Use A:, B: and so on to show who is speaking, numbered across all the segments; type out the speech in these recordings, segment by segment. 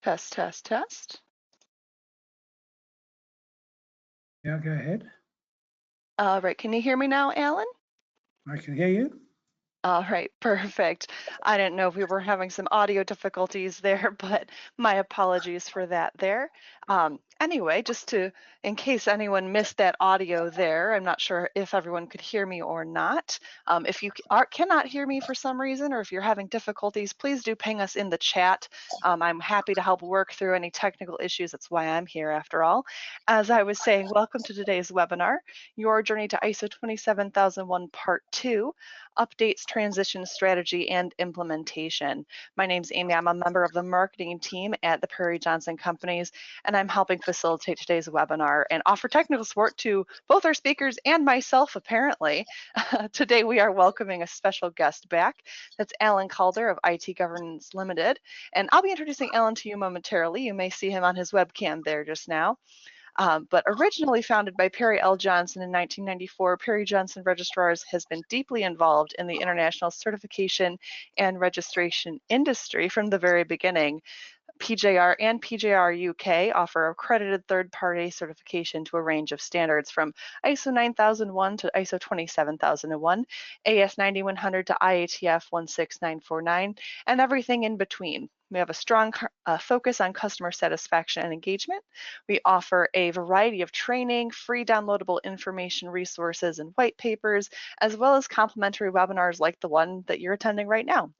A: Test, test, test.
B: Yeah, go ahead.
A: All right, can you hear me now, Alan?
B: I can hear you.
A: All right, perfect. I didn't know if we were having some audio difficulties there, but my apologies for that there. Anyway, in case anyone missed that audio there, I'm not sure if everyone could hear me or not. If you cannot hear me for some reason, or if you're having difficulties, please do ping us in the chat. I'm happy to help work through any technical issues. That's why I'm here after all. As I was saying, welcome to today's webinar, Your Journey to ISO 27001 Part 2. Updates, transition strategy, and implementation. My name's Amy. I'm a member of the marketing team at the Perry Johnson Companies, and I'm helping facilitate today's webinar and offer technical support to both our speakers and myself, apparently. Today, we are welcoming a special guest back. That's Alan Calder of IT Governance Limited, and I'll be introducing Alan to you momentarily. You may see him on his webcam there just now. But originally founded by Perry L. Johnson in 1994, Perry Johnson Registrars has been deeply involved in the international certification and registration industry from the very beginning. PJR and PJR UK offer accredited third-party certification to a range of standards from ISO 9001 to ISO 27001, AS 9100 to IATF 16949, and everything in between. We have a strong focus on customer satisfaction and engagement. We offer a variety of training, free downloadable information resources and white papers, as well as complimentary webinars like the one that you're attending right now.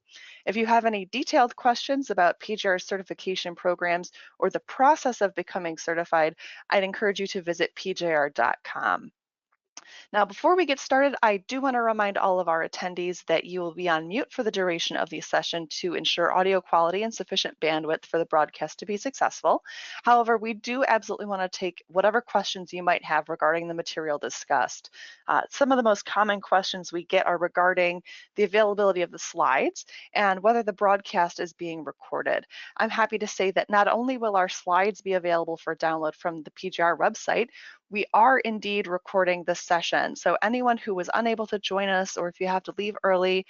A: If you have any detailed questions about PJR certification programs or the process of becoming certified, I'd encourage you to visit pjr.com. Now, before we get started, I do want to remind all of our attendees that you will be on mute for the duration of the session to ensure audio quality and sufficient bandwidth for the broadcast to be successful. However, we do absolutely want to take whatever questions you might have regarding the material discussed. Some of the most common questions we get are regarding the availability of the slides and whether the broadcast is being recorded. I'm happy to say that not only will our slides be available for download from the PJR website, we are indeed recording this session. So anyone who was unable to join us, or if you have to leave early,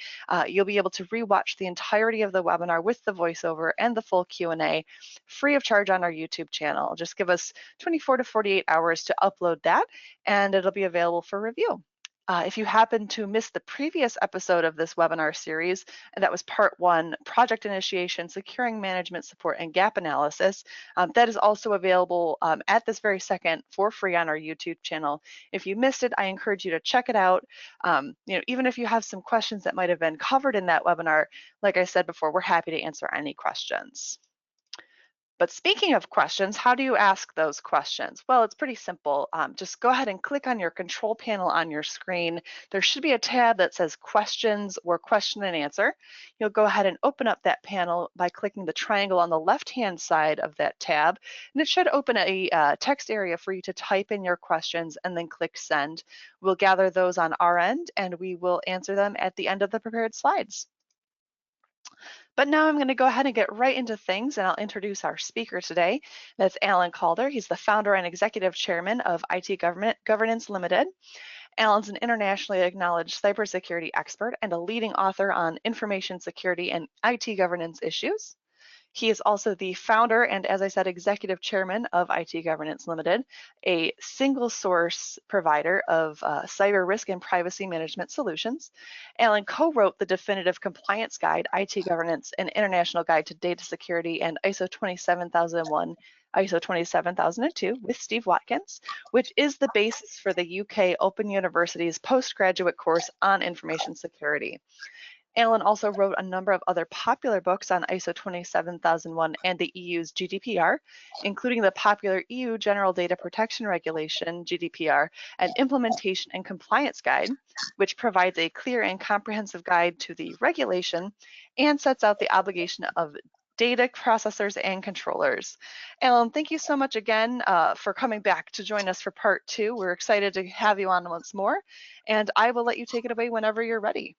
A: you'll be able to rewatch the entirety of the webinar with the voiceover and the full Q&A free of charge on our YouTube channel. Just give us 24 to 48 hours to upload that, and it'll be available for review. If you happen to miss the previous episode of this webinar series, and that was part 1, project initiation, securing management support, and gap analysis, that is also available at this very second for free on our YouTube channel. If you missed it, I encourage you to check it out. Even if you have some questions that might have been covered in that webinar, like I said before, we're happy to answer any questions. But speaking of questions, how do you ask those questions? Well, it's pretty simple. Just go ahead and click on your control panel on your screen. There should be a tab that says questions or question and answer. You'll go ahead and open up that panel by clicking the triangle on the left-hand side of that tab, and it should open a text area for you to type in your questions and then click send. We'll gather those on our end and we will answer them at the end of the prepared slides. But now I'm going to go ahead and get right into things, and I'll introduce our speaker today. That's Alan Calder. He's the founder and executive chairman of IT Governance Limited. Alan's an internationally acknowledged cybersecurity expert and a leading author on information security and IT governance issues. He is also the founder and, as I said, executive chairman of IT Governance Limited, a single source provider of cyber risk and privacy management solutions. Alan co-wrote the definitive compliance guide, IT Governance, an international guide to data security, and ISO 27001, ISO 27002 with Steve Watkins, which is the basis for the UK Open University's postgraduate course on information security. Alan also wrote a number of other popular books on ISO 27001 and the EU's GDPR, including the popular EU General Data Protection Regulation, GDPR, an implementation and compliance guide, which provides a clear and comprehensive guide to the regulation and sets out the obligation of data processors and controllers. Alan, thank you so much again for coming back to join us for part 2. We're excited to have you on once more, and I will let you take it away whenever you're ready.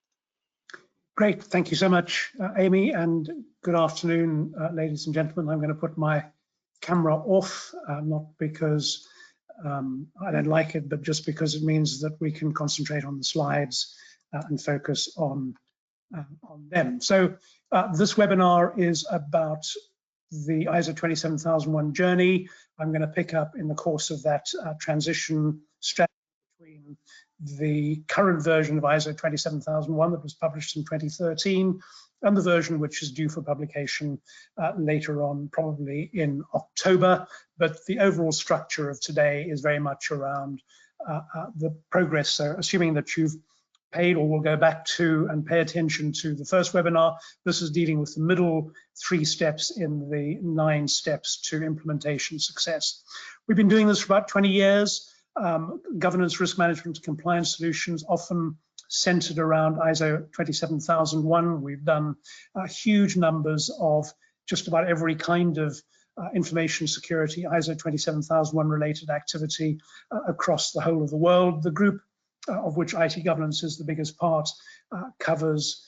B: Great, thank you so much, Amy, and good afternoon, ladies and gentlemen. I'm going to put my camera off, not because I don't like it, but just because it means that we can concentrate on the slides and focus on them. So this webinar is about the ISO 27001 journey. I'm going to pick up in the course of that transition strategy between the current version of ISO 27001 that was published in 2013 and the version which is due for publication later on, probably in October. But the overall structure of today is very much around the progress. So assuming that you've paid or will go back to and pay attention to the first webinar, this is dealing with the middle 3 steps in the 9 steps to implementation success. We've been doing this for about 20 years. Governance, risk management, compliance solutions, often centered around ISO 27001. We've done huge numbers of just about every kind of information security, ISO 27001 related activity across the whole of the world. The group, of which IT governance is the biggest part, covers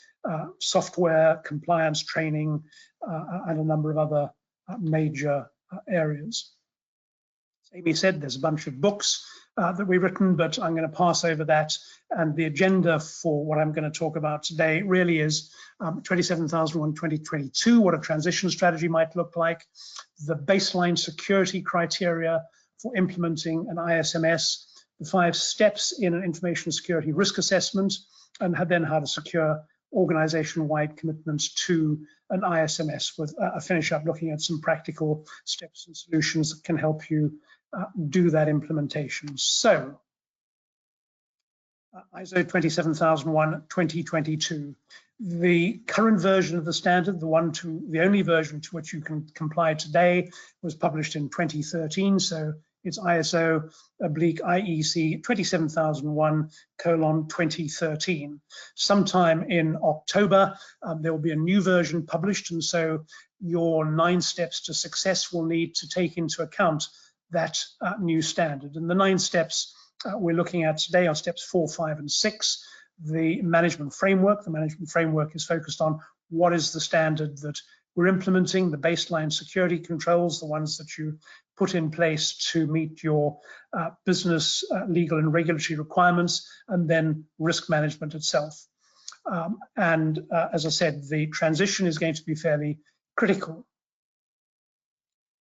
B: software, compliance training, and a number of other major areas. As Amy said, there's a bunch of books that we've written, but I'm going to pass over that. And the agenda for what I'm going to talk about today really is 27001 2022, what a transition strategy might look like, the baseline security criteria for implementing an ISMS, the 5 steps in an information security risk assessment, and then how to secure organization-wide commitments to an ISMS, with a finish up looking at some practical steps and solutions that can help you do that implementation. So, ISO 27001 2022. The current version of the standard, the only version to which you can comply today, was published in 2013. So it's ISO/IEC 27001:2013. Sometime in October, there will be a new version published, and so your 9 steps to success will need to take into account that new standard. And the 9 steps we're looking at today are steps 4, 5, and 6. The management framework. The management framework is focused on what is the standard that we're implementing, the baseline security controls, the ones that you put in place to meet your business, legal, and regulatory requirements, and then risk management itself. As I said, the transition is going to be fairly critical.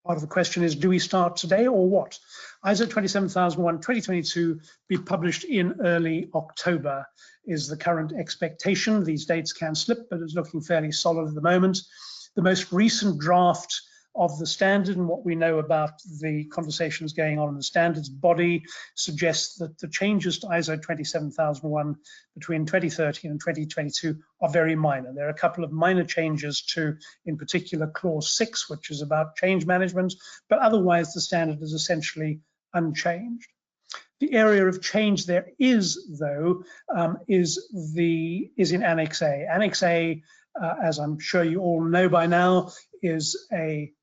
B: Part of the question is, do we start today or what? ISO 27001 2022 be published in early October is the current expectation. These dates can slip, but it's looking fairly solid at the moment. The most recent draft of the standard and what we know about the conversations going on in the standards body suggests that the changes to ISO 27001 between 2013 and 2022 are very minor. There are a couple of minor changes to, in particular, clause 6, which is about change management, but otherwise the standard is essentially unchanged. The area of change there is, though, is in Annex A. Annex A, as I'm sure you all know by now, is a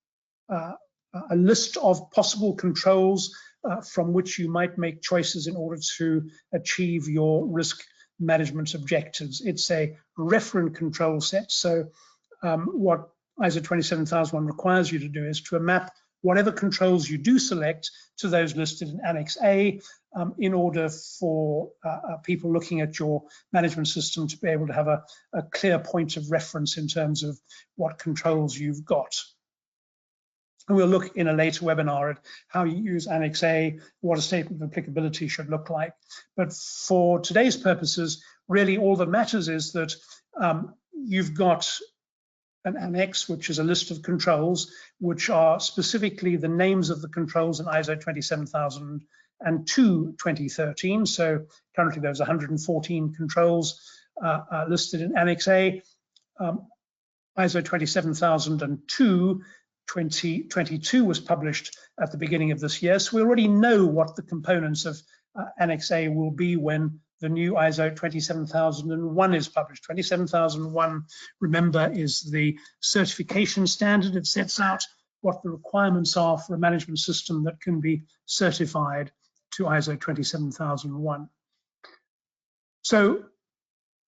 B: list of possible controls from which you might make choices in order to achieve your risk management objectives. It's a referent control set. So what ISO 27001 requires you to do is to map whatever controls you do select to those listed in Annex A in order for people looking at your management system to be able to have a clear point of reference in terms of what controls you've got. And we'll look in a later webinar at how you use Annex A, what a statement of applicability should look like. But for today's purposes, really all that matters is that you've got an annex, which is a list of controls, which are specifically the names of the controls in ISO 27002 2013. So currently there's 114 controls listed in Annex A. ISO 27002 2022 was published at the beginning of this year. So we already know what the components of Annex A will be when the new ISO 27001 is published. 27001, remember, is the certification standard. It sets out what the requirements are for a management system that can be certified to ISO 27001. So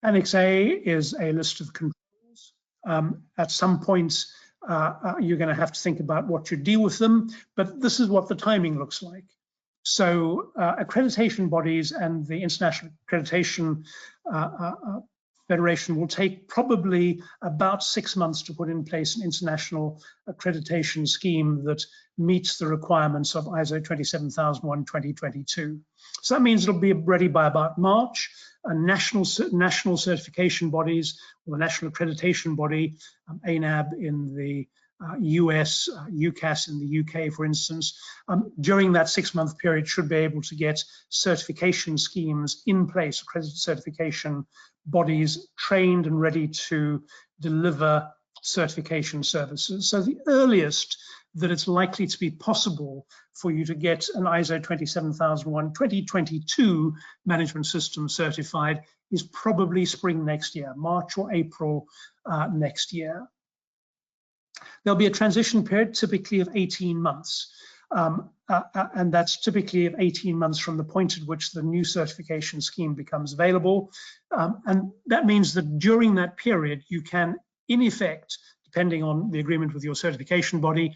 B: Annex A is a list of controls. At some points, you're going to have to think about what you deal with them, but this is what the timing looks like. So accreditation bodies and the international accreditation Federation will take probably about 6 months to put in place an international accreditation scheme that meets the requirements of ISO 27001:2022. So that means it'll be ready by about March. National certification bodies, or the national accreditation body, ANAB in the US, UCAS in the UK, for instance, during that 6-month period should be able to get certification schemes in place, accredited certification bodies trained and ready to deliver certification services. So the earliest that it's likely to be possible for you to get an ISO 27001:2022 management system certified is probably spring next year, March or April next year. There'll be a transition period typically of 18 months. And that's typically of 18 months from the point at which the new certification scheme becomes available. And that means that during that period, you can, in effect, depending on the agreement with your certification body,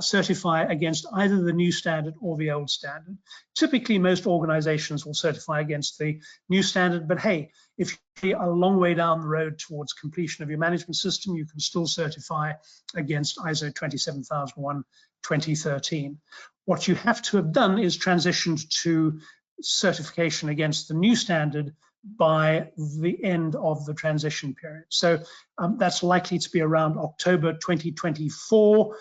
B: certify against either the new standard or the old standard. Typically, most organizations will certify against the new standard, but hey, if you're a long way down the road towards completion of your management system, you can still certify against ISO 27001:2013. What you have to have done is transitioned to certification against the new standard by the end of the transition period. So that's likely to be around October 2024.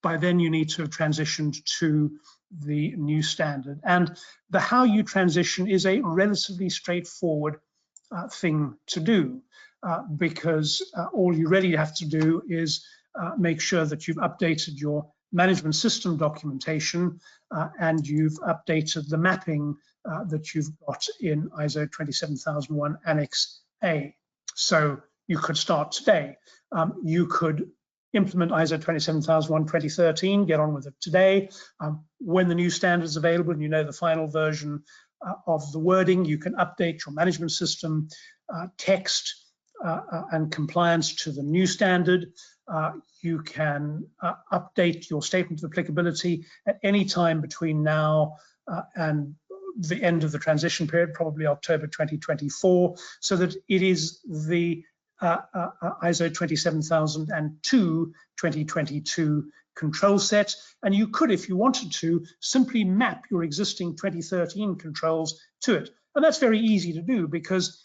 B: By then you need to have transitioned to the new standard. And the how you transition is a relatively straightforward thing to do because all you really have to do is make sure that you've updated your management system documentation and you've updated the mapping that you've got in ISO 27001 Annex A. So you could start today. You could implement ISO 27001:2013, get on with it today. When the new standard is available and you know the final version of the wording, you can update your management system text and compliance to the new standard. You can update your statement of applicability at any time between now and the end of the transition period, probably October 2024, so that it is the ISO 27002:2022 control set. And you could, if you wanted to, simply map your existing 2013 controls to it. And that's very easy to do because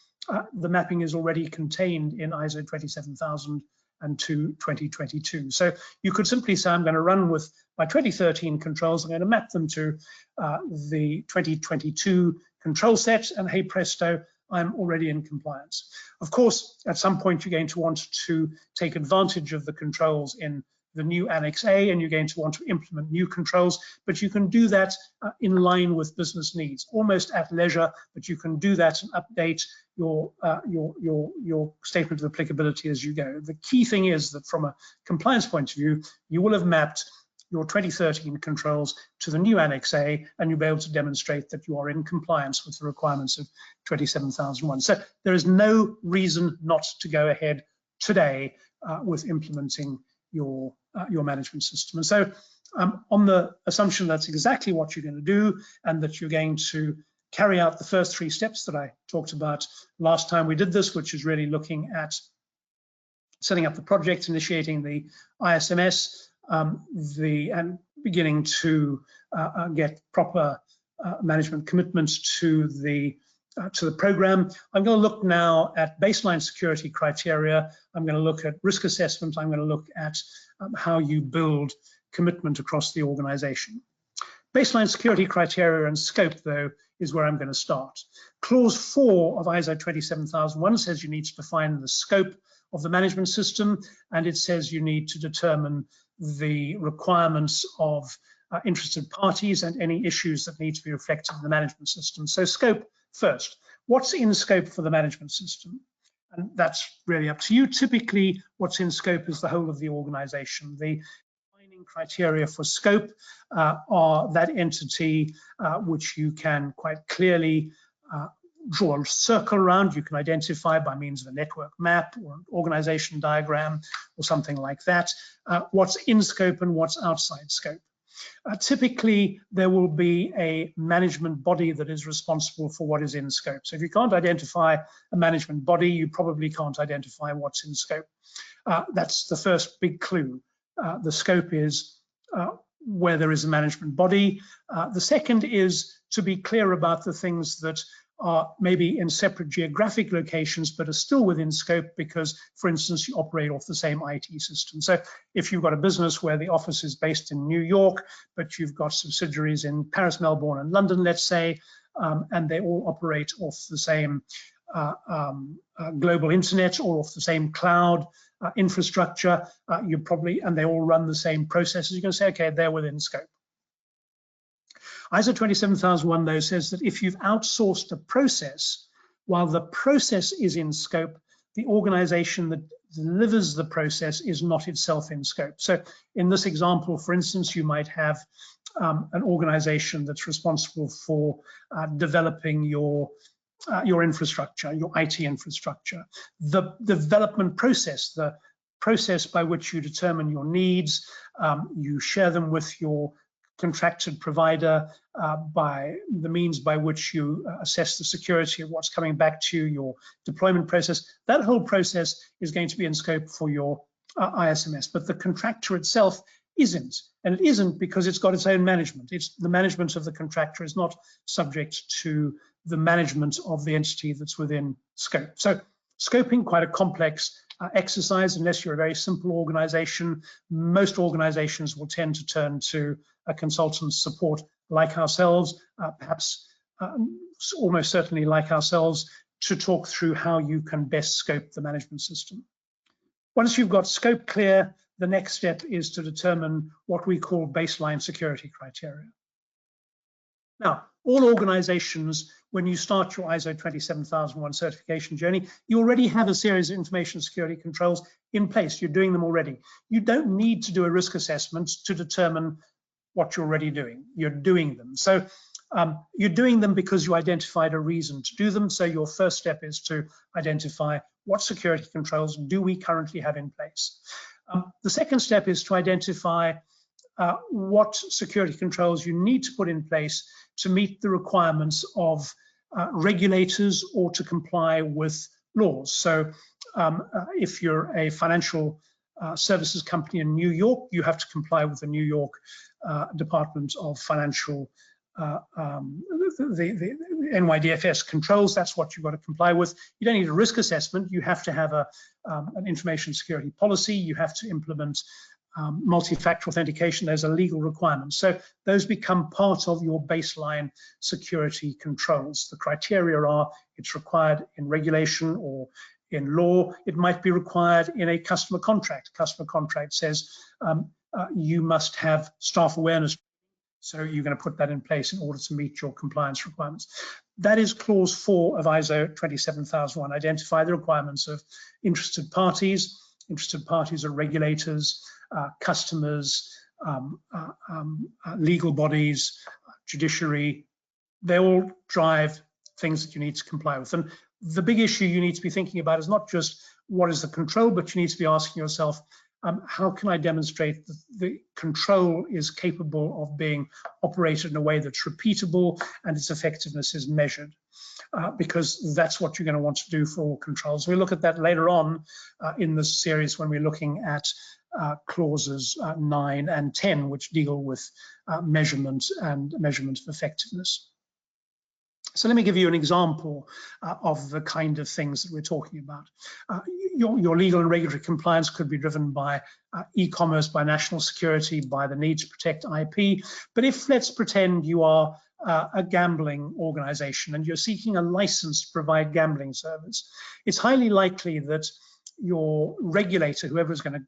B: the mapping is already contained in ISO 27002:2022. So you could simply say, I'm going to run with my 2013 controls, I'm going to map them to the 2022 control set, and hey presto, I'm already in compliance. Of course, at some point you're going to want to take advantage of the controls in the new Annex A, and you're going to want to implement new controls, but you can do that in line with business needs, almost at leisure, but you can do that and update your statement of applicability as you go. The key thing is that from a compliance point of view, you will have mapped your 2013 controls to the new Annex A, and you'll be able to demonstrate that you are in compliance with the requirements of 27001. So there is no reason not to go ahead today with implementing your management system. And so on the assumption that's exactly what you're going to do, and that you're going to carry out the first 3 steps that I talked about last time we did this, which is really looking at setting up the project, initiating the ISMS, and beginning to get proper management commitments to the program. I'm going to look now at baseline security criteria. I'm going to look at risk assessment. I'm going to look at how you build commitment across the organization. Baseline security criteria and scope, though, is where I'm going to start. Clause 4 of ISO 27001 says you need to define the scope of the management system, and it says you need to determine the requirements of interested parties and any issues that need to be reflected in the management system. So scope first. What's in scope for the management system? And that's really up to you. Typically, what's in scope is the whole of the organization. The defining criteria for scope are that entity which you can quite clearly draw a circle around. You can identify by means of a network map or an organization diagram or something like that, what's in scope and what's outside scope. Typically, there will be a management body that is responsible for what is in scope. So if you can't identify a management body, you probably can't identify what's in scope. That's the first big clue. The scope is where there is a management body. The second is to be clear about the things that are maybe in separate geographic locations, but are still within scope because, for instance, you operate off the same IT system. So if you've got a business where the office is based in New York, but you've got subsidiaries in Paris, Melbourne, and London, let's say, and they all operate off the same global internet or off the same cloud infrastructure, and they all run the same processes, you're going to say, okay, they're within scope. ISO 27001, though, says that if you've outsourced a process, while the process is in scope, the organization that delivers the process is not itself in scope. So in this example, for instance, you might have an organization that's responsible for developing your infrastructure, your IT infrastructure. The development process, the process by which you determine your needs, you share them with your contracted provider by the means by which you assess the security of what's coming back to you, your deployment process. That whole process is going to be in scope for your ISMS, but the contractor itself isn't. And it isn't because it's got its own management. It's the management of the contractor is not subject to the management of the entity that's within scope. So scoping, quite a complex exercise. Unless you're a very simple organization, most organizations will tend to turn to a consultant support like ourselves, perhaps almost certainly like ourselves, to talk through how you can best scope the management system. Once you've got scope clear, the next step is to determine what we call baseline security criteria. Now, all organizations, when you start your ISO 27001 certification journey, you already have a series of information security controls in place. You're doing them already. You don't need to do a risk assessment to determine what you're already doing. You're doing them. So you're doing them because you identified a reason to do them. So your first step is to identify what security controls do we currently have in place. The second step is to identify what security controls you need to put in place to meet the requirements of regulators or to comply with laws. So if you're a financial services company in New York, you have to comply with the New York Department of Financial, the NYDFS controls. That's what you've got to comply with. You don't need a risk assessment. You have to have an information security policy. You have to implement multi-factor authentication. There's a legal requirement. So those become part of your baseline security controls. The criteria are, it's required in regulation or in law. It might be required in a customer contract. Customer contract says you must have staff awareness. So you're going to put that in place in order to meet your compliance requirements. That is clause 4 of ISO 27001. Identify the requirements of interested parties. Interested parties are regulators, customers, legal bodies, judiciary. They all drive things that you need to comply with. And the big issue you need to be thinking about is not just what is the control, but you need to be asking yourself, how can I demonstrate that the control is capable of being operated in a way that's repeatable and its effectiveness is measured? Because that's what you're going to want to do for all controls. We'll look at that later on in this series when we're looking at clauses 9 and 10, which deal with measurement and measurement of effectiveness. So let me give you an example of the kind of things that we're talking about. Your legal and regulatory compliance could be driven by e-commerce, by national security, by the need to protect IP. But if, let's pretend you are a gambling organization and you're seeking a license to provide gambling service, it's highly likely that your regulator, whoever is going to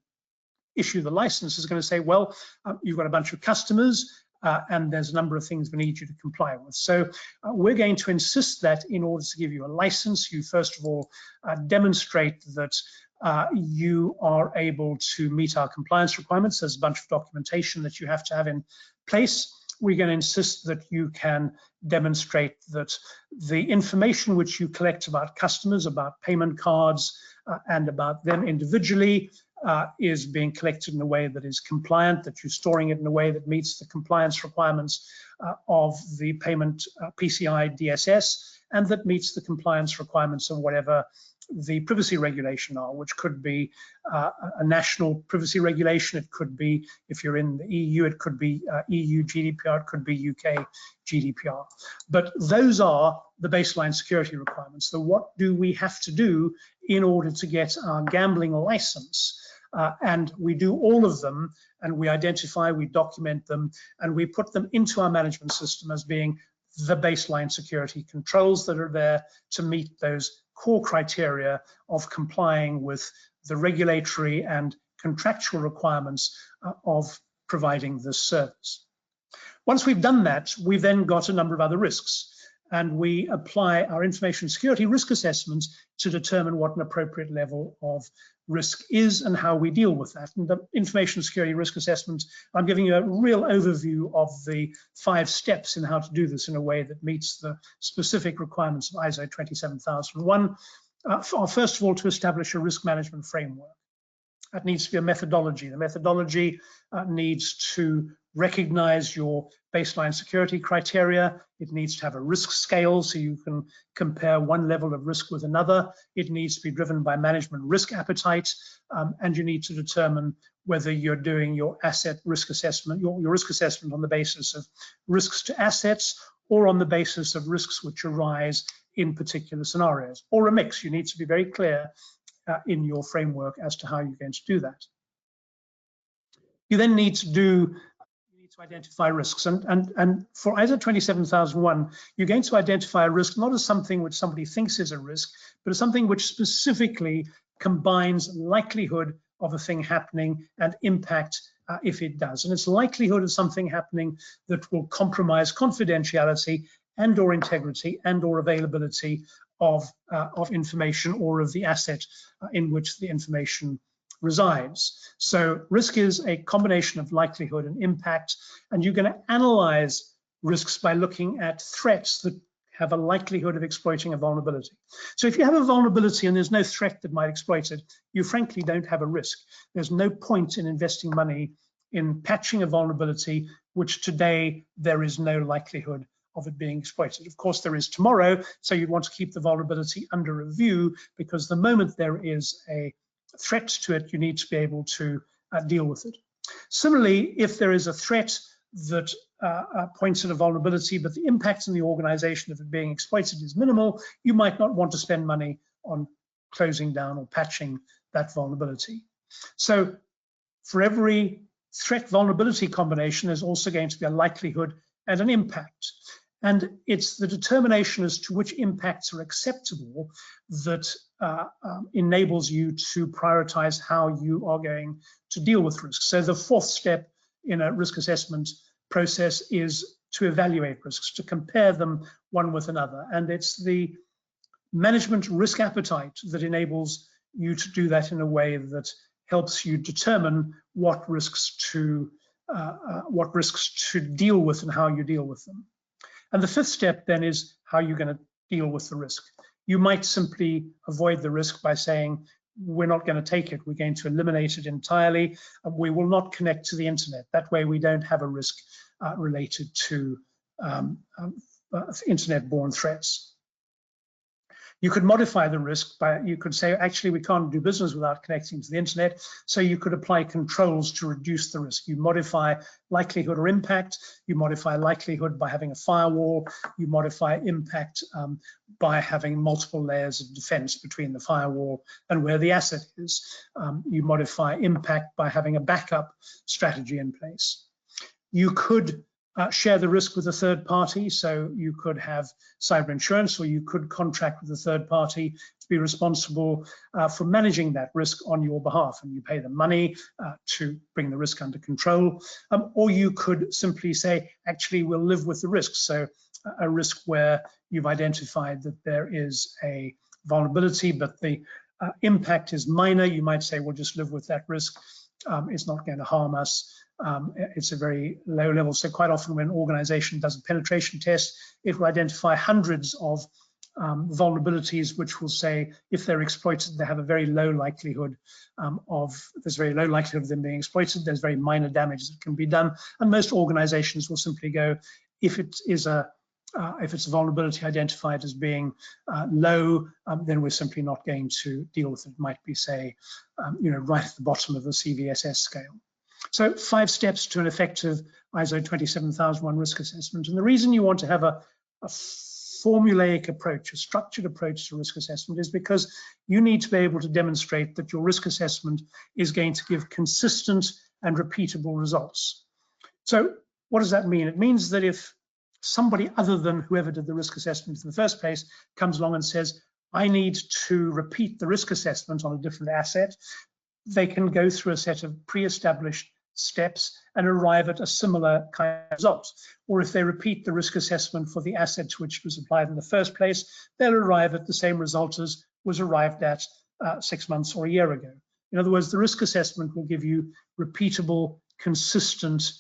B: issue the license, is going to say, well, you've got a bunch of customers, and there's a number of things we need you to comply with. So we're going to insist that in order to give you a license, you first of all demonstrate that you are able to meet our compliance requirements. There's a bunch of documentation that you have to have in place. We're going to insist that you can demonstrate that the information which you collect about customers, about payment cards, and about them individually, is being collected in a way that is compliant, that you're storing it in a way that meets the compliance requirements of the payment PCI DSS, and that meets the compliance requirements of whatever the privacy regulation are, which could be a national privacy regulation. It could be, if you're in the EU, it could be EU GDPR, it could be UK GDPR. But those are the baseline security requirements. So what do we have to do in order to get our gambling license? And we do all of them, and we identify, we document them, and we put them into our management system as being the baseline security controls that are there to meet those core criteria of complying with the regulatory and contractual requirements of providing this service. Once we've done that, we've then got a number of other risks, and we apply our information security risk assessments to determine what an appropriate level of risk is and how we deal with that. And the information security risk assessment, I'm giving you a real overview of the 5 steps in how to do this in a way that meets the specific requirements of ISO 27001. First of all, to establish a risk management framework. That needs to be a methodology. The methodology needs to recognize your baseline security criteria. It needs to have a risk scale so you can compare one level of risk with another. It needs to be driven by management risk appetite, and you need to determine whether you're doing your asset risk assessment, your risk assessment on the basis of risks to assets or on the basis of risks which arise in particular scenarios, or a mix. You need to be very clear in your framework as to how you're going to do that. You then need to identify risks, and for ISO 27001, you're going to identify a risk not as something which somebody thinks is a risk, but as something which specifically combines likelihood of a thing happening and impact if it does. And it's likelihood of something happening that will compromise confidentiality and or integrity and or availability of information or of the asset in which the information resides. So risk is a combination of likelihood and impact, and you're going to analyze risks by looking at threats that have a likelihood of exploiting a vulnerability. So if you have a vulnerability and there's no threat that might exploit it, you frankly don't have a risk. There's no point in investing money in patching a vulnerability which today there is no likelihood of it being exploited. Of course, there is tomorrow, so you'd want to keep the vulnerability under review, because the moment there is a threat to it, you need to be able to deal with it. Similarly, if there is a threat that points at a vulnerability, but the impact on the organization of it being exploited is minimal, you might not want to spend money on closing down or patching that vulnerability. So for every threat vulnerability combination, there's also going to be a likelihood and an impact. And it's the determination as to which impacts are acceptable that enables you to prioritize how you are going to deal with risks. So the 4th step in a risk assessment process is to evaluate risks, to compare them one with another. And it's the management risk appetite that enables you to do that in a way that helps you determine what risks to deal with and how you deal with them. And the 5th step then is how you're going to deal with the risk. You might simply avoid the risk by saying, we're not going to take it, we're going to eliminate it entirely, and we will not connect to the internet. That way we don't have a risk related to internet-borne threats. You could modify the risk by, you could say, actually, we can't do business without connecting to the internet, so you could apply controls to reduce the risk. You modify likelihood or impact, you modify likelihood by having a firewall, you modify impact by having multiple layers of defense between the firewall and where the asset is. You modify impact by having a backup strategy in place. You could share the risk with a third party, so you could have cyber insurance, or you could contract with a third party to be responsible for managing that risk on your behalf, and you pay them money to bring the risk under control. Or you could simply say, actually, we'll live with the risk. So a risk where you've identified that there is a vulnerability, but the impact is minor. You might say, we'll just live with that risk. It's not going to harm us. It's a very low level. So quite often when an organization does a penetration test, it will identify hundreds of vulnerabilities which will say if they're exploited, they have a very low likelihood there's very low likelihood of them being exploited. There's very minor damage that can be done, and most organizations will simply go, if it's a vulnerability identified as being low, then we're simply not going to deal with it. It might be, say, right at the bottom of the CVSS scale. So 5 steps to an effective ISO 27001 risk assessment. And the reason you want to have a formulaic approach, a structured approach to risk assessment, is because you need to be able to demonstrate that your risk assessment is going to give consistent and repeatable results. So what does that mean? It means that if somebody other than whoever did the risk assessment in the first place comes along and says, I need to repeat the risk assessment on a different asset, they can go through a set of pre-established steps and arrive at a similar kind of result. Or if they repeat the risk assessment for the asset to which it was applied in the first place, they'll arrive at the same result as was arrived at 6 months or a year ago. In other words, the risk assessment will give you repeatable, consistent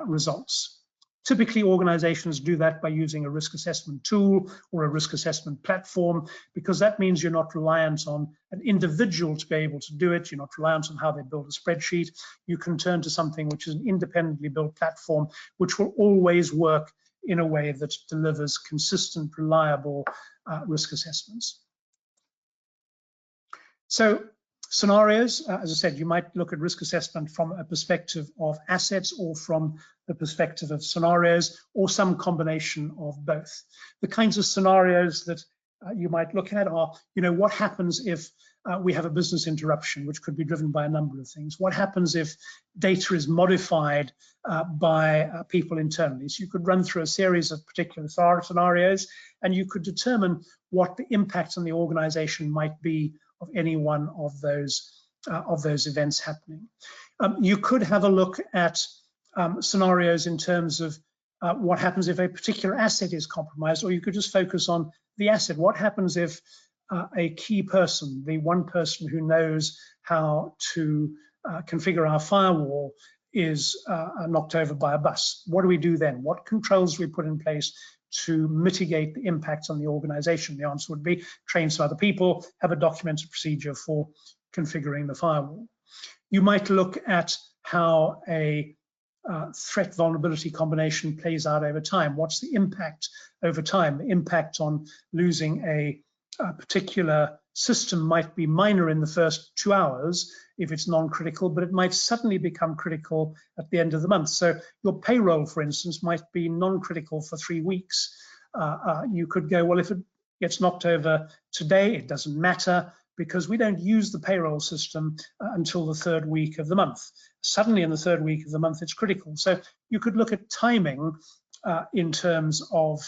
B: results. Typically, organizations do that by using a risk assessment tool or a risk assessment platform, because that means you're not reliant on an individual to be able to do it. You're not reliant on how they build a spreadsheet. You can turn to something which is an independently built platform, which will always work in a way that delivers consistent, reliable risk assessments. So scenarios, as I said, you might look at risk assessment from a perspective of assets or from the perspective of scenarios, or some combination of both. The kinds of scenarios that you might look at are, what happens if we have a business interruption, which could be driven by a number of things? What happens if data is modified by people internally? So you could run through a series of particular scenarios, and you could determine what the impact on the organization might be of any one of those events happening. You could have a look at scenarios in terms of what happens if a particular asset is compromised, or you could just focus on the asset. What happens if a key person, the one person who knows how to configure our firewall, is knocked over by a bus? What do we do then? What controls do we put in place to mitigate the impact on the organization? The answer would be train some other people, have a documented procedure for configuring the firewall. You might look at how a threat vulnerability combination plays out over time. What's the impact over time? The impact on losing a particular system might be minor in the first 2 hours if it's non-critical, but it might suddenly become critical at the end of the month. So your payroll, for instance, might be non-critical for 3 weeks. You could go, well, if it gets knocked over today, it doesn't matter, because we don't use the payroll system until the 3rd week of the month. Suddenly in the 3rd week of the month, it's critical. So you could look at timing in terms of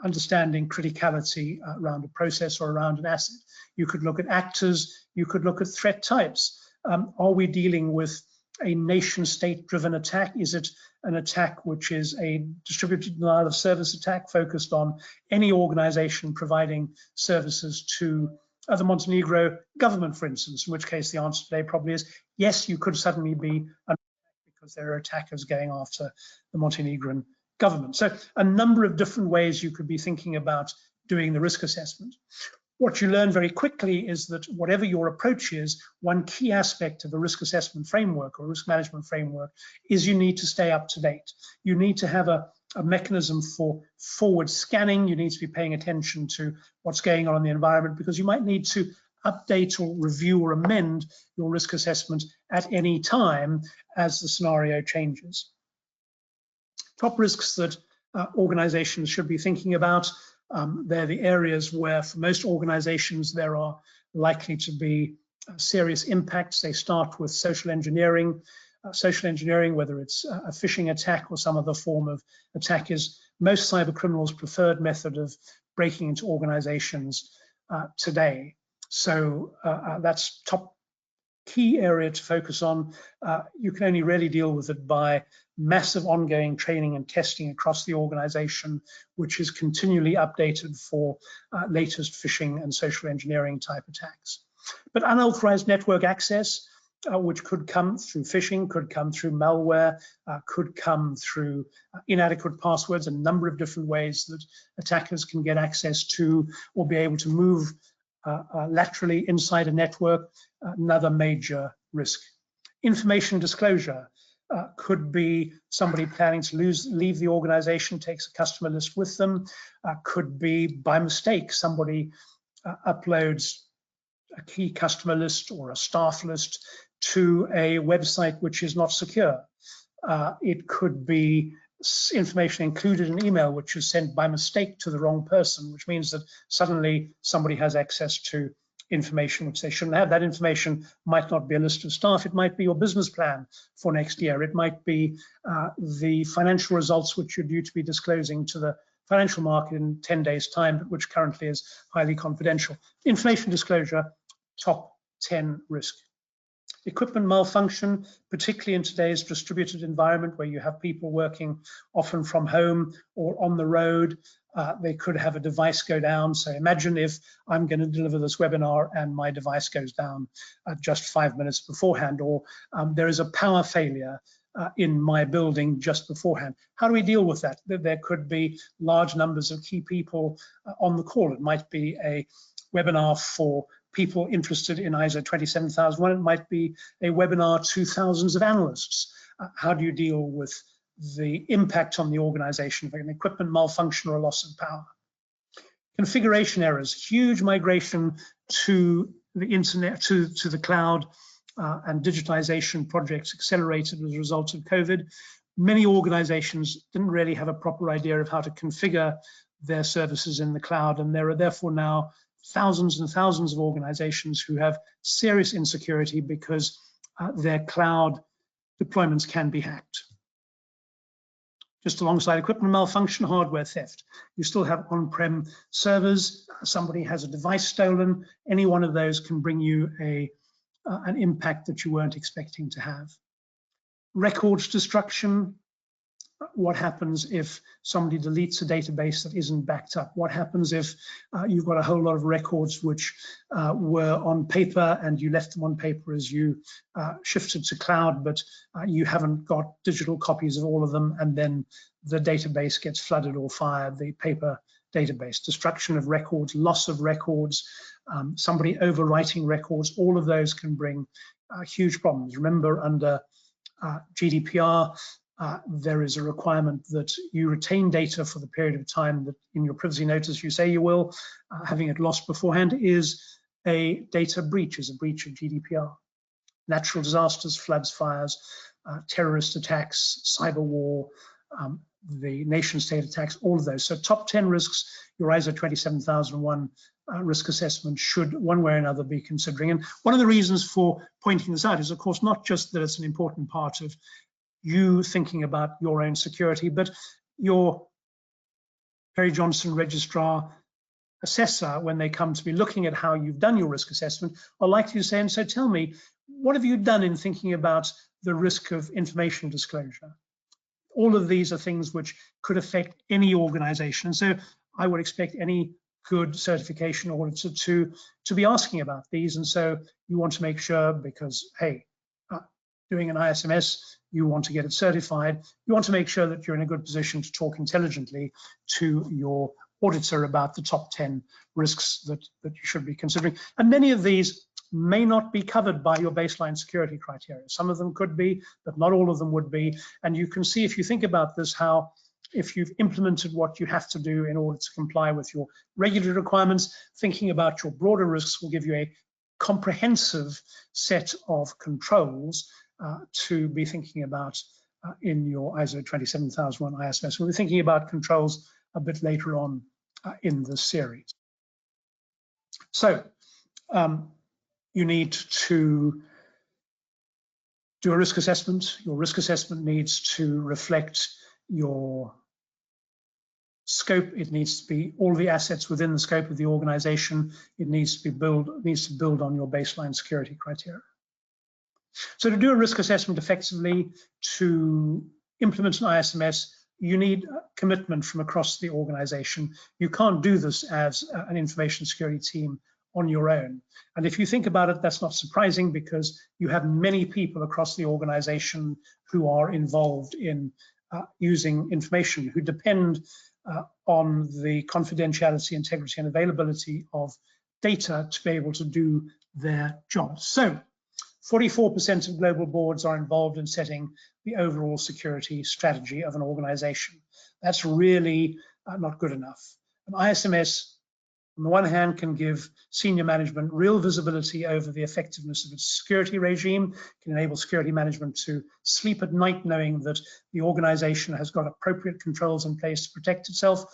B: understanding criticality around a process or around an asset. You could look at actors, you could look at threat types. Are we dealing with a nation state driven attack? Is it an attack which is a distributed denial of service attack focused on any organization providing services to the Montenegro government, for instance, in which case the answer today probably is yes, you could suddenly be because there are attackers going after the Montenegrin government. So a number of different ways you could be thinking about doing the risk assessment. What you learn very quickly is that whatever your approach is, one key aspect of a risk assessment framework or risk management framework is you need to stay up to date. You need to have a mechanism for forward scanning. You need to be paying attention to what's going on in the environment, because you might need to update or review or amend your risk assessment at any time as the scenario changes. Top risks that organizations should be thinking about. They're the areas where for most organizations there are likely to be serious impacts. They start with social engineering. Social engineering, whether it's a phishing attack or some other form of attack, is most cyber criminals' preferred method of breaking into organizations today. So that's top key area to focus on. You can only really deal with it by massive ongoing training and testing across the organization, which is continually updated for latest phishing and social engineering type attacks. But unauthorized network access, which could come through phishing, could come through malware, could come through inadequate passwords, a number of different ways that attackers can get access to or be able to move laterally inside a network, another major risk. Information disclosure could be somebody planning to leave the organization, takes a customer list with them, could be by mistake somebody uploads a key customer list or a staff list to a website which is not secure. It could be information included in email which is sent by mistake to the wrong person, which means that suddenly somebody has access to information which they shouldn't have. That information might not be a list of staff, it might be your business plan for next year, it might be the financial results which you're due to be disclosing to the financial market in 10 days' time, but which currently is highly confidential. Information disclosure, top 10 risk. Equipment malfunction, particularly in today's distributed environment where you have people working often from home or on the road, they could have a device go down. So imagine if I'm going to deliver this webinar and my device goes down just 5 minutes beforehand, or there is a power failure in my building just beforehand. How do we deal with that? There could be large numbers of key people on the call. It might be a webinar for people interested in ISO 27001. It might be a webinar to thousands of analysts. How do you deal with the impact on the organization of an equipment malfunction or a loss of power? Configuration errors, huge migration to the internet, to the cloud, and digitization projects accelerated as a result of COVID. Many organizations didn't really have a proper idea of how to configure their services in the cloud, and there are therefore now thousands and thousands of organizations who have serious insecurity because their cloud deployments can be hacked. Just alongside equipment malfunction, hardware theft. You still have on-prem servers, somebody has a device stolen, any one of those can bring you an impact that you weren't expecting to have. Records destruction. What happens if somebody deletes a database that isn't backed up? What happens if you've got a whole lot of records which were on paper and you left them on paper as you shifted to cloud, but you haven't got digital copies of all of them, and then the database gets flooded or fired, the paper database. Destruction of records, loss of records, somebody overwriting records, all of those can bring huge problems. Remember, under GDPR, there is a requirement that you retain data for the period of time that in your privacy notice you say you will. Having it lost beforehand is a data breach, is a breach of GDPR. Natural disasters, floods, fires, terrorist attacks, cyber war, the nation state attacks, all of those. So top 10 risks, your ISO 27001 risk assessment should one way or another be considering. And one of the reasons for pointing this out is, of course, not just that it's an important part of you thinking about your own security, but your Perry Johnson registrar assessor, when they come to be looking at how you've done your risk assessment, are likely to say, and so tell me, what have you done in thinking about the risk of information disclosure? All of these are things which could affect any organization. So I would expect any good certification auditor to be asking about these. And so you want to make sure, because, hey, doing an ISMS, you want to get it certified, you want to make sure that you're in a good position to talk intelligently to your auditor about the top 10 risks that you should be considering. And many of these may not be covered by your baseline security criteria. Some of them could be, but not all of them would be. And you can see, if you think about this, how if you've implemented what you have to do in order to comply with your regulatory requirements, thinking about your broader risks will give you a comprehensive set of controls to be thinking about in your ISO 27001 ISMS. We'll be thinking about controls a bit later on in the series. So you need to do a risk assessment. Your risk assessment needs to reflect your scope. It needs to be all the assets within the scope of the organization. It needs to build on your baseline security criteria. So to do a risk assessment effectively, to implement an ISMS, you need commitment from across the organization. You can't do this as an information security team on your own. And if you think about it, that's not surprising, because you have many people across the organization who are involved in using information, who depend on the confidentiality, integrity, and availability of data to be able to do their jobs. So 44% of global boards are involved in setting the overall security strategy of an organization. That's really not good enough. An ISMS, on the one hand, can give senior management real visibility over the effectiveness of its security regime, can enable security management to sleep at night knowing that the organization has got appropriate controls in place to protect itself,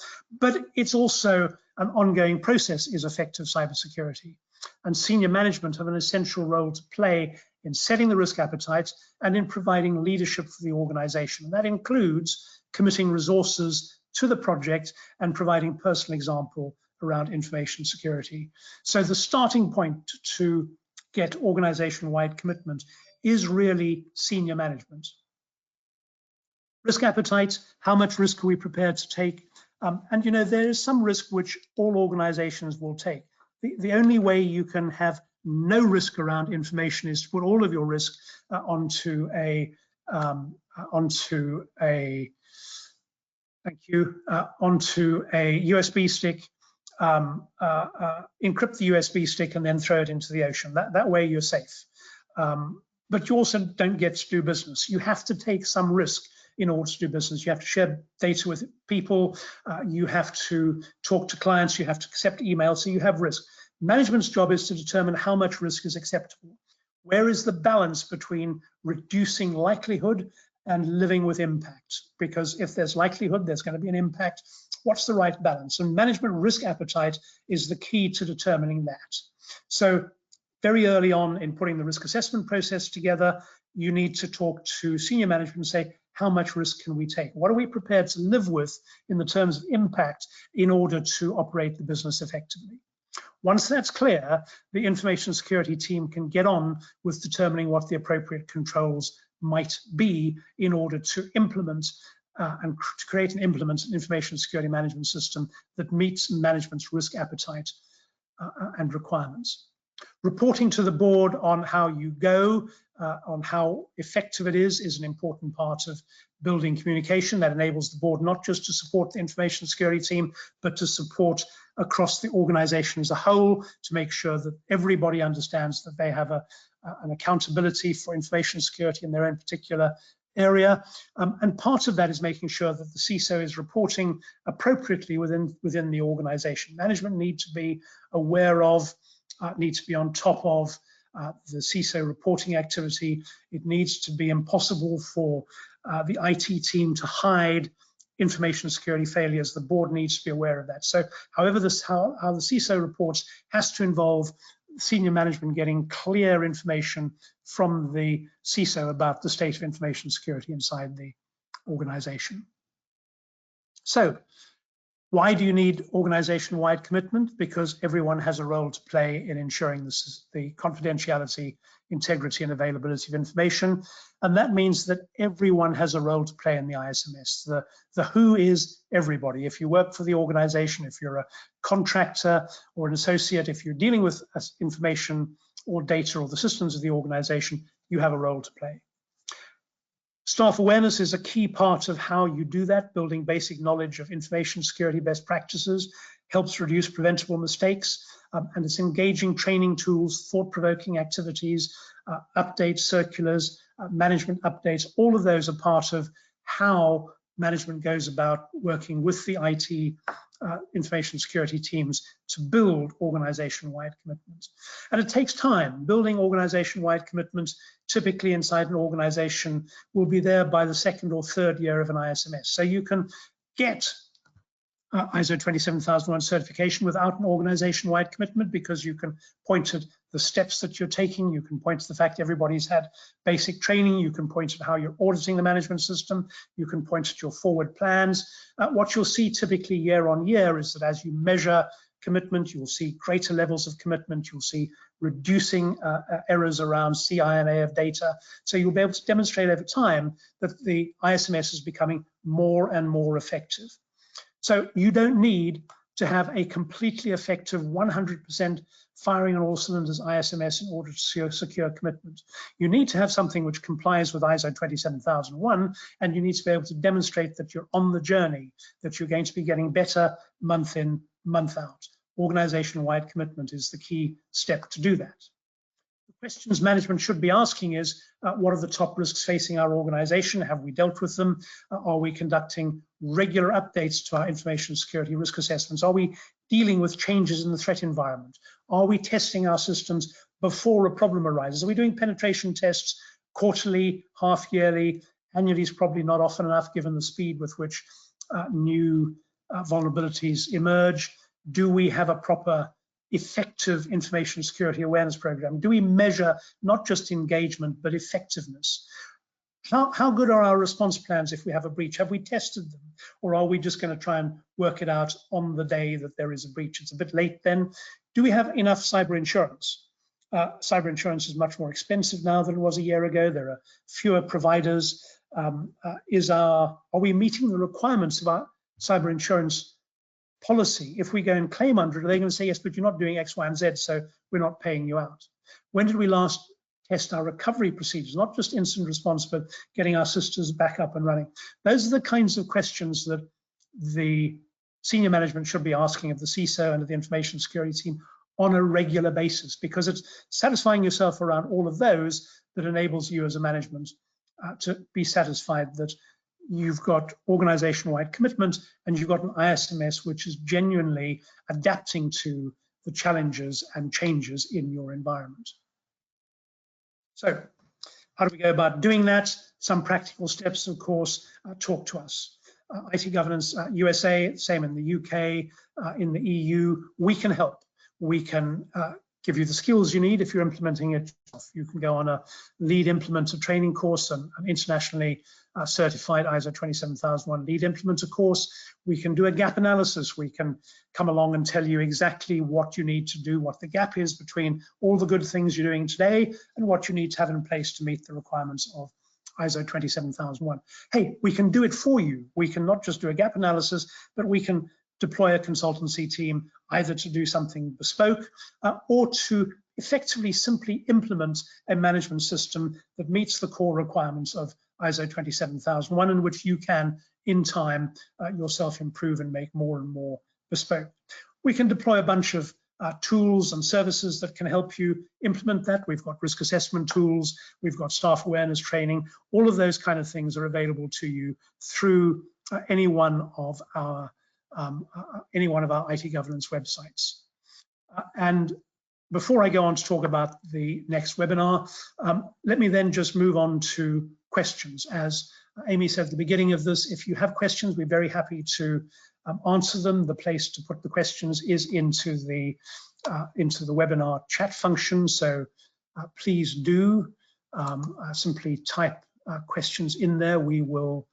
B: but it's also an ongoing process is effective cybersecurity. And senior management have an essential role to play in setting the risk appetite and in providing leadership for the organization. And that includes committing resources to the project and providing personal example around information security. So the starting point to get organization-wide commitment is really senior management. Risk appetite, how much risk are we prepared to take? And you know, there is some risk which all organizations will take. The only way you can have no risk around information is to put all of your risk onto a USB stick, encrypt the USB stick, and then throw it into the ocean. That way you're safe. But you also don't get to do business. You have to take some risk in order to do business. You have to share data with people. You have to talk to clients. You have to accept emails. So you have risk. Management's job is to determine how much risk is acceptable. Where is the balance between reducing likelihood and living with impact? Because if there's likelihood, there's going to be an impact. What's the right balance? And management risk appetite is the key to determining that. So very early on in putting the risk assessment process together, you need to talk to senior management and say, how much risk can we take? What are we prepared to live with in the terms of impact in order to operate the business effectively? Once that's clear, the information security team can get on with determining what the appropriate controls might be in order to implement and to create and implement an information security management system that meets management's risk appetite and requirements. Reporting to the board on how you go, on how effective it is an important part of building communication that enables the board not just to support the information security team, but to support across the organization as a whole, to make sure that everybody understands that they have an accountability for information security in their own particular area. And part of that is making sure that the CISO is reporting appropriately within the organization. Management needs to be aware of, needs to be on top of the CISO reporting activity. It needs to be impossible for the IT team to hide information security failures. The board needs to be aware of that. So however how the CISO reports has to involve senior management getting clear information from the CISO about the state of information security inside the organization. So why do you need organization-wide commitment? Because everyone has a role to play in ensuring the confidentiality, integrity, and availability of information. And that means that everyone has a role to play in the ISMS. The who is everybody. If you work for the organization, if you're a contractor or an associate, if you're dealing with information or data or the systems of the organization, you have a role to play. Staff awareness is a key part of how you do that. Building basic knowledge of information security best practices helps reduce preventable mistakes, and it's engaging training tools, thought-provoking activities, updates, circulars, management updates. All of those are part of how management goes about working with the IT information security teams to build organization-wide commitments. And it takes time. Building organization-wide commitments, typically inside an organization, will be there by the second or third year of an ISMS. So you can get ISO 27001 certification without an organization-wide commitment, because you can point to the steps that you're taking, you can point to the fact everybody's had basic training, you can point to how you're auditing the management system, you can point to your forward plans. What you'll see typically year on year is that as you measure commitment, you'll see greater levels of commitment, you'll see reducing errors around CI&A of data. So you'll be able to demonstrate over time that the ISMS is becoming more and more effective. So you don't need to have a completely effective 100% firing on all cylinders ISMS in order to secure commitment. You need to have something which complies with ISO 27001, and you need to be able to demonstrate that you're on the journey, that you're going to be getting better month in, month out. Organization-wide commitment is the key step to do that. The questions management should be asking is, what are the top risks facing our organization? Have we dealt with them? Are we conducting regular updates to our information security risk assessments? Are we dealing with changes in the threat environment? Are we testing our systems before a problem arises? Are we doing penetration tests quarterly, half yearly? Annually is probably not often enough given the speed with which new vulnerabilities emerge. Do we have a proper effective information security awareness program? Do we measure not just engagement but effectiveness? How good are our response plans if we have a breach? Have we tested them, or are we just going to try and work it out on the day that there is a breach? It's a bit late then. Do we have enough cyber insurance? Cyber insurance is much more expensive now than it was a year ago. There are fewer providers. Are we meeting the requirements of our cyber insurance policy? If we go and claim under it, are they going to say, yes, but you're not doing X, Y, and Z, so we're not paying you out? When did we last test our recovery procedures, not just incident response, but getting our systems back up and running? Those are the kinds of questions that the senior management should be asking of the CISO and of the information security team on a regular basis, because it's satisfying yourself around all of those that enables you as a management to be satisfied that you've got organization-wide commitment and you've got an ISMS which is genuinely adapting to the challenges and changes in your environment. So how do we go about doing that? Some practical steps, of course. Talk to us. IT governance, USA, same in the UK, in the EU, we can help. We can give you the skills you need if you're implementing it. You can go on a lead implementer training course, and an internationally certified ISO 27001 lead implementer course. We can do a gap analysis. We can come along and tell you exactly what you need to do, what the gap is between all the good things you're doing today and what you need to have in place to meet the requirements of ISO 27001. Hey, we can do it for you. We can not just do a gap analysis, but we can deploy a consultancy team either to do something bespoke or to effectively simply implement a management system that meets the core requirements of ISO 27001, in which you can, in time, yourself improve and make more and more bespoke. We can deploy a bunch of tools and services that can help you implement that. We've got risk assessment tools, we've got staff awareness training. All of those kind of things are available to you through any one of our IT governance websites. And before I go on to talk about the next webinar, let me then just move on to questions. As Amy said at the beginning of this, if you have questions, we're very happy to answer them. The place to put the questions is into the webinar chat function. So please do simply type questions in there. We will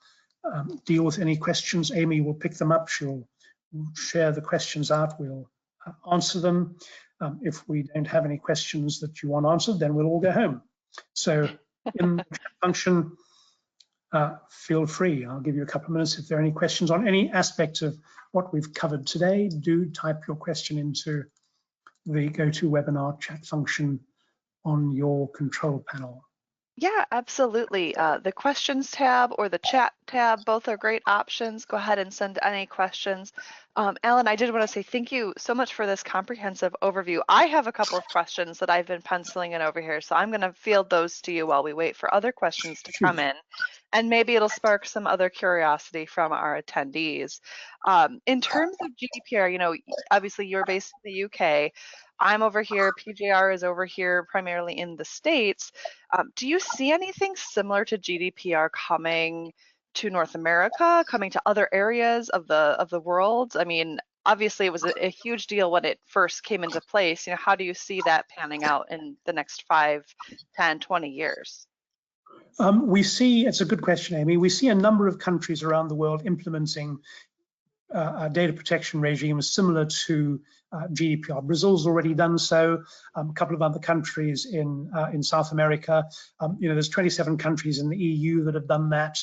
B: deal with any questions. Amy will pick them up. She'll share the questions out. We'll answer them. If we don't have any questions that you want answered, then we'll all go home. So in the chat function, feel free. I'll give you a couple of minutes. If there are any questions on any aspect of what we've covered today, do type your question into the GoToWebinar chat function on your control panel.
A: Yeah, absolutely. The questions tab or the chat tab, both are great options. Go ahead and send any questions. Alan, I did want to say thank you so much for this comprehensive overview. I have a couple of questions that I've been penciling in over here, so I'm going to field those to you while we wait for other questions to come in. And maybe it'll spark some other curiosity from our attendees. In terms of GDPR, you know, obviously you're based in the UK. I'm over here, PJR is over here primarily in the States. Do you see anything similar to GDPR coming to North America, coming to other areas of the world? I mean, obviously it was a huge deal when it first came into place. You know, how do you see that panning out in the next 5, 10, 20 years?
B: We see, it's a good question, Amy. We see a number of countries around the world implementing data protection regimes similar to GDPR. Brazil's already done so. A couple of other countries in South America. You know, there's 27 countries in the EU that have done that.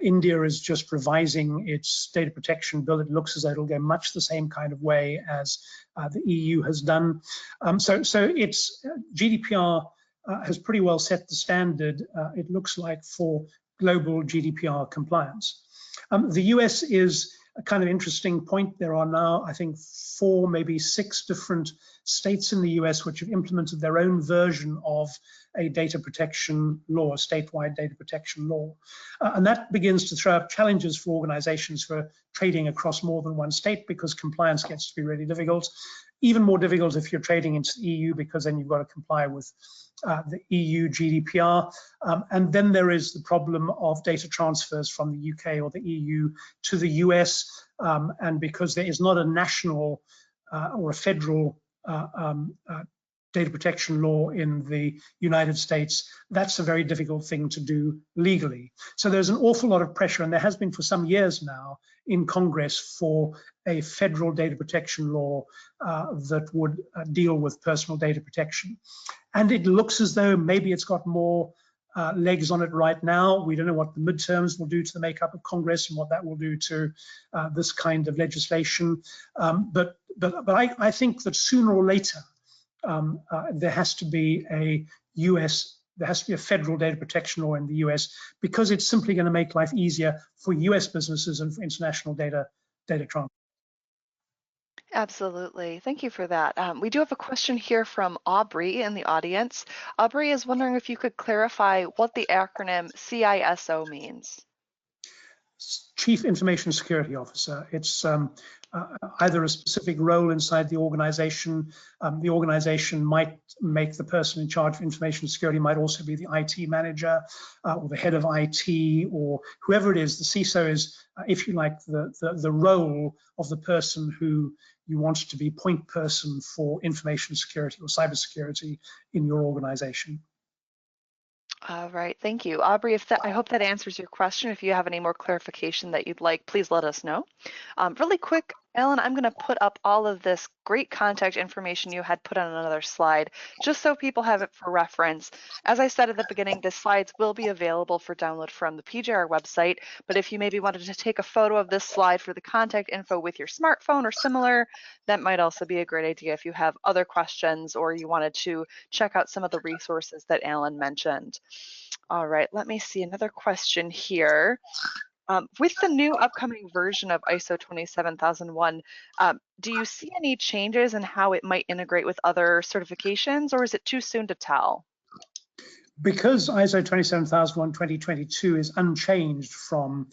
B: India is just revising its data protection bill. It looks as though it'll go much the same kind of way as the EU has done. So it's GDPR has pretty well set the standard, it looks like, for global GDPR compliance. The US is a kind of interesting point. There are now, I think, 4, maybe 6 different states in the US which have implemented their own version of a data protection law, a statewide data protection law. And that begins to throw up challenges for organizations who are trading across more than one state, because compliance gets to be really difficult. Even more difficult if you're trading into the EU, because then you've got to comply with the EU GDPR. And then there is the problem of data transfers from the UK or the EU to the US. And because there is not a national or a federal data protection law in the United States, that's a very difficult thing to do legally. So there's an awful lot of pressure, and there has been for some years now in Congress, for a federal data protection law that would deal with personal data protection. And it looks as though maybe it's got more legs on it right now. We don't know what the midterms will do to the makeup of Congress and what that will do to this kind of legislation. But I think that sooner or later, there has to be a federal data protection law in the US, because it's simply going to make life easier for US businesses and for international data transfer.
A: Absolutely. Thank you for that. We do have a question here from Aubrey in the audience. Aubrey is wondering if you could clarify what the acronym CISO means.
B: Chief Information Security Officer. It's either a specific role inside the organization. The organization might make the person in charge of information security might also be the IT manager or the head of IT, or whoever it is. The CISO is, if you like, the role of the person who you want to be point person for information security or cybersecurity in your organization.
A: All right, thank you. Aubrey, I hope that answers your question. If you have any more clarification that you'd like, please let us know. Really quick, Ellen, I'm going to put up all of this great contact information you had put on another slide, just so people have it for reference. As I said at the beginning, the slides will be available for download from the PJR website, but if you maybe wanted to take a photo of this slide for the contact info with your smartphone or similar, that might also be a great idea if you have other questions or you wanted to check out some of the resources that Alan mentioned. All right, let me see another question here. With the new upcoming version of ISO 27001, do you see any changes in how it might integrate with other certifications, or is it too soon to tell?
B: Because ISO 27001:2022 is unchanged from,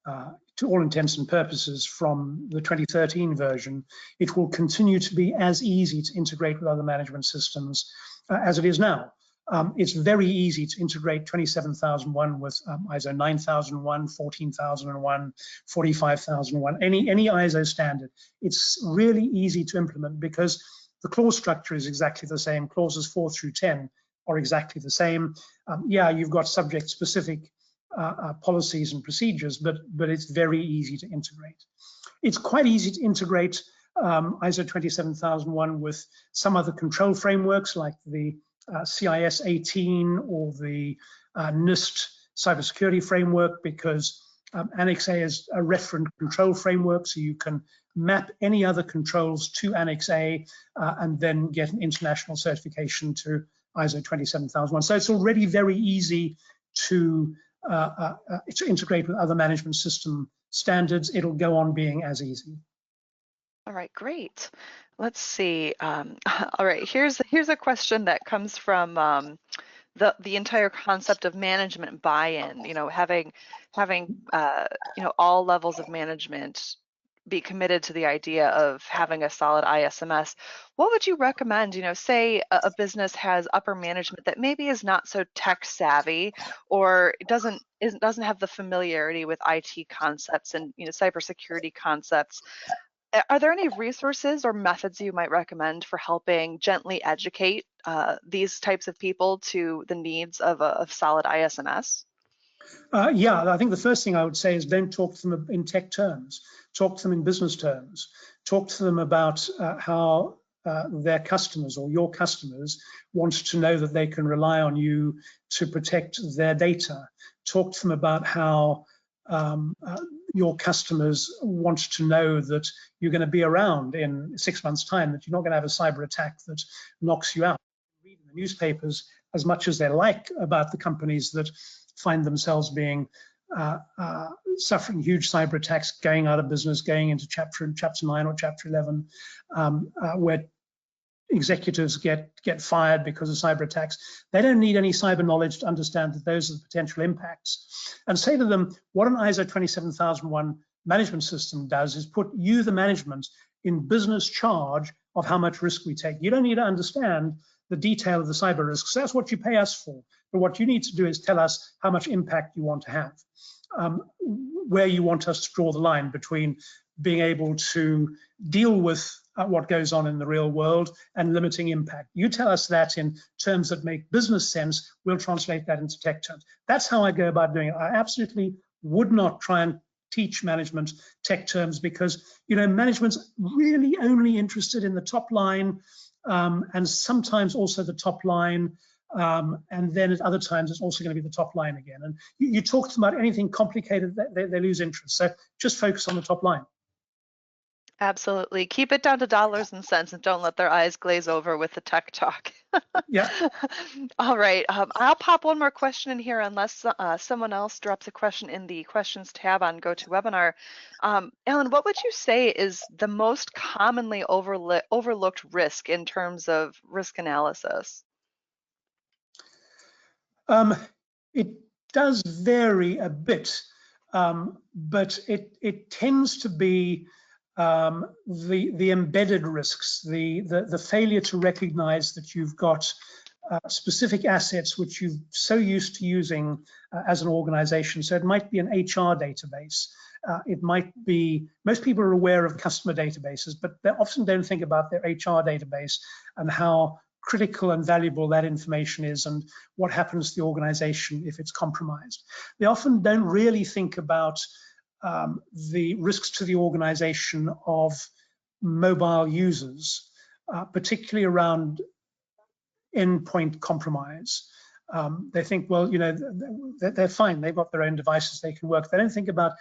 B: to all intents and purposes, from the 2013 version, it will continue to be as easy to integrate with other management systems as it is now. It's very easy to integrate 27001 with ISO 9001, 14001, 45001, any ISO standard. It's really easy to implement because the clause structure is exactly the same. Clauses 4 through 10 are exactly the same. Yeah, you've got subject-specific policies and procedures, but it's very easy to integrate. It's quite easy to integrate ISO 27001 with some other control frameworks like the CIS 18 or the NIST cybersecurity framework, because Annex A is a referent control framework, so you can map any other controls to Annex A and then get an international certification to ISO 27001. So it's already very easy to integrate with other management system standards. It'll go on being as easy.
A: All right, great. Let's see. All right, here's a question that comes from the entire concept of management buy-in. You know, having you know, all levels of management be committed to the idea of having a solid ISMS. What would you recommend? You know, say a business has upper management that maybe is not so tech savvy, or doesn't have the familiarity with IT concepts and, you know, cybersecurity concepts. Are there any resources or methods you might recommend for helping gently educate these types of people to the needs of a solid ISMS?
B: Yeah, I think the first thing I would say is don't talk to them in tech terms. Talk to them in business terms. Talk to them about how their customers or your customers want to know that they can rely on you to protect their data. Talk to them about how your customers want to know that you're going to be around in 6 months' time, that you're not going to have a cyber attack that knocks you out. Read in the newspapers as much as they like about the companies that find themselves being suffering huge cyber attacks, going out of business, going into chapter 9 or chapter 11, where executives get fired because of cyber attacks. They don't need any cyber knowledge to understand that those are the potential impacts. And say to them, what an ISO 27001 management system does is put you, the management, in business charge of how much risk we take. You don't need to understand the detail of the cyber risks. That's what you pay us for. But what you need to do is tell us how much impact you want to have, where you want us to draw the line between being able to deal with what goes on in the real world and limiting impact. You tell us that in terms that make business sense, we'll translate that into tech terms. That's how I go about doing it. I absolutely would not try and teach management tech terms because, management's really only interested in the top line, and sometimes also the top line, and then at other times it's also going to be the top line again. And you talk to them about anything complicated, they lose interest. So just focus on the top line.
A: Absolutely. Keep it down to dollars and cents and don't let their eyes glaze over with the tech talk.
B: Yeah.
A: All right. I'll pop one more question in here unless someone else drops a question in the questions tab on GoToWebinar. Alan, what would you say is the most commonly overlooked risk in terms of risk analysis?
B: It does vary a bit, but it tends to be the embedded risks, the failure to recognize that you've got specific assets which you're so used to using as an organization. So it might be an HR database. It might be, most people are aware of customer databases, but they often don't think about their HR database and how critical and valuable that information is and what happens to the organization if it's compromised. They often don't really think about the risks to the organization of mobile users, particularly around endpoint compromise. They think, well, they're fine. They've got their own devices. They can work. They don't think about,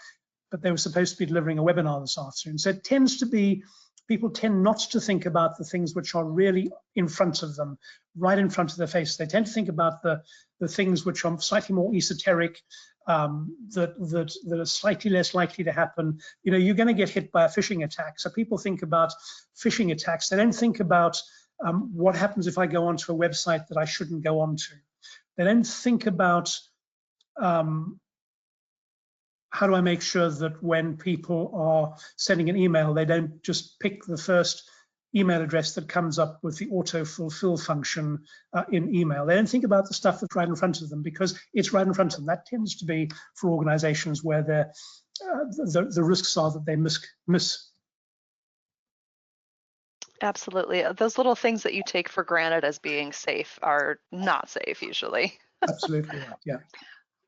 B: but they were supposed to be delivering a webinar this afternoon. So it tends to be, people tend not to think about the things which are really in front of them, right in front of their face. They tend to think about the things which are slightly more esoteric, that are slightly less likely to happen. You're going to get hit by a phishing attack. So people think about phishing attacks. They don't think about what happens if I go onto a website that I shouldn't go onto. They don't think about how do I make sure that when people are sending an email, they don't just pick the first email address that comes up with the auto-fulfill function in email. They don't think about the stuff that's right in front of them because it's right in front of them. That tends to be for organizations where the risks are that they miss.
A: Absolutely. Those little things that you take for granted as being safe are not safe usually.
B: Absolutely right, yeah.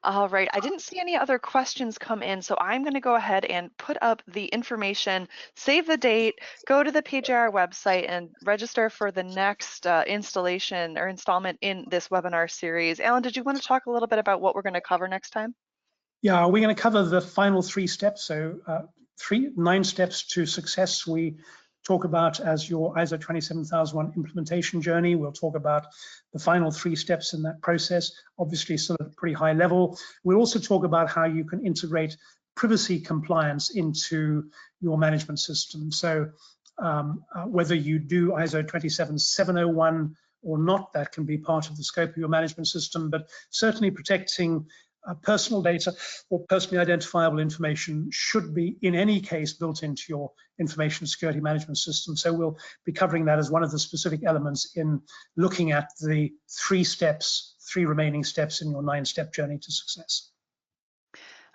A: All right, I didn't see any other questions come in, so I'm going to go ahead and put up the information, save the date, go to the PGR website and register for the next installation or installment in this webinar series. Alan, did you want to talk a little bit about what we're going to cover next time?
B: Yeah, we're going to cover the final 3 steps. So 9 steps to success. We talk about as your ISO 27001 implementation journey. We'll talk about the final 3 steps in that process, obviously sort of pretty high level. We'll also talk about how you can integrate privacy compliance into your management system. So whether you do ISO 27701 or not, that can be part of the scope of your management system, but certainly protecting personal data or personally identifiable information should be in any case built into your information security management system. So we'll be covering that as one of the specific elements in looking at the 3 remaining steps in your 9-step journey to success.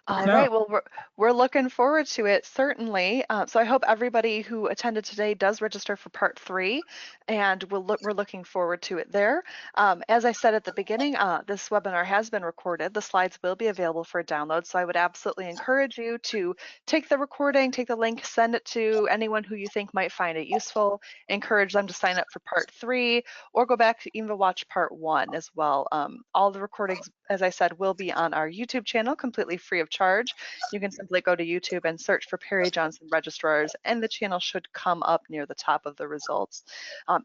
A: All
B: Now,
A: right. Well, we're looking forward to it, certainly. So I hope everybody who attended today does register for part 3, and we're looking forward to it there. As I said at the beginning, this webinar has been recorded. The slides will be available for download, so I would absolutely encourage you to take the recording, take the link, send it to anyone who you think might find it useful. Encourage them to sign up for part 3, or go back to even watch part 1 as well. All the recordings, as I said, will be on our YouTube channel, completely free of charge. You can simply go to YouTube and search for Perry Johnson Registrars, and the channel should come up near the top of the results.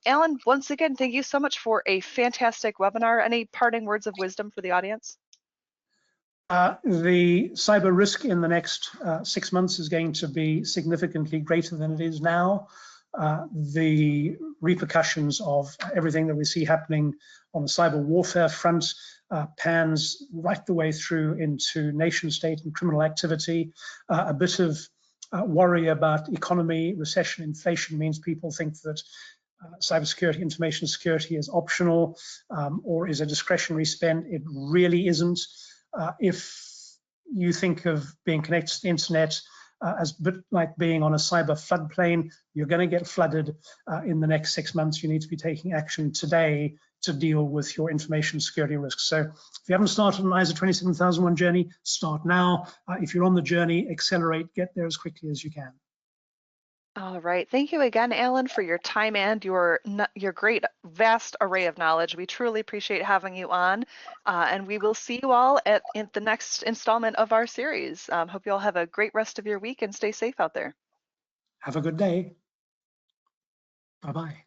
A: Alan, once again, thank you so much for a fantastic webinar. Any parting words of wisdom for the audience?
B: the cyber risk in the next 6 months is going to be significantly greater than it is now. The repercussions of everything that we see happening on the cyber warfare front pans right the way through into nation state and criminal activity. A bit of worry about economy, recession, inflation means people think that cybersecurity, information security is optional or is a discretionary spend. It really isn't. If you think of being connected to the internet as a bit like being on a cyber floodplain, you're going to get flooded in the next 6 months. You need to be taking action today to deal with your information security risks. So if you haven't started an ISO 27001 journey, start now. If you're on the journey, accelerate, get there as quickly as you can.
A: All right. Thank you again, Alan, for your time and your great, vast array of knowledge. We truly appreciate having you on, and we will see you all in the next installment of our series. Hope you all have a great rest of your week and stay safe out there.
B: Have a good day. Bye-bye.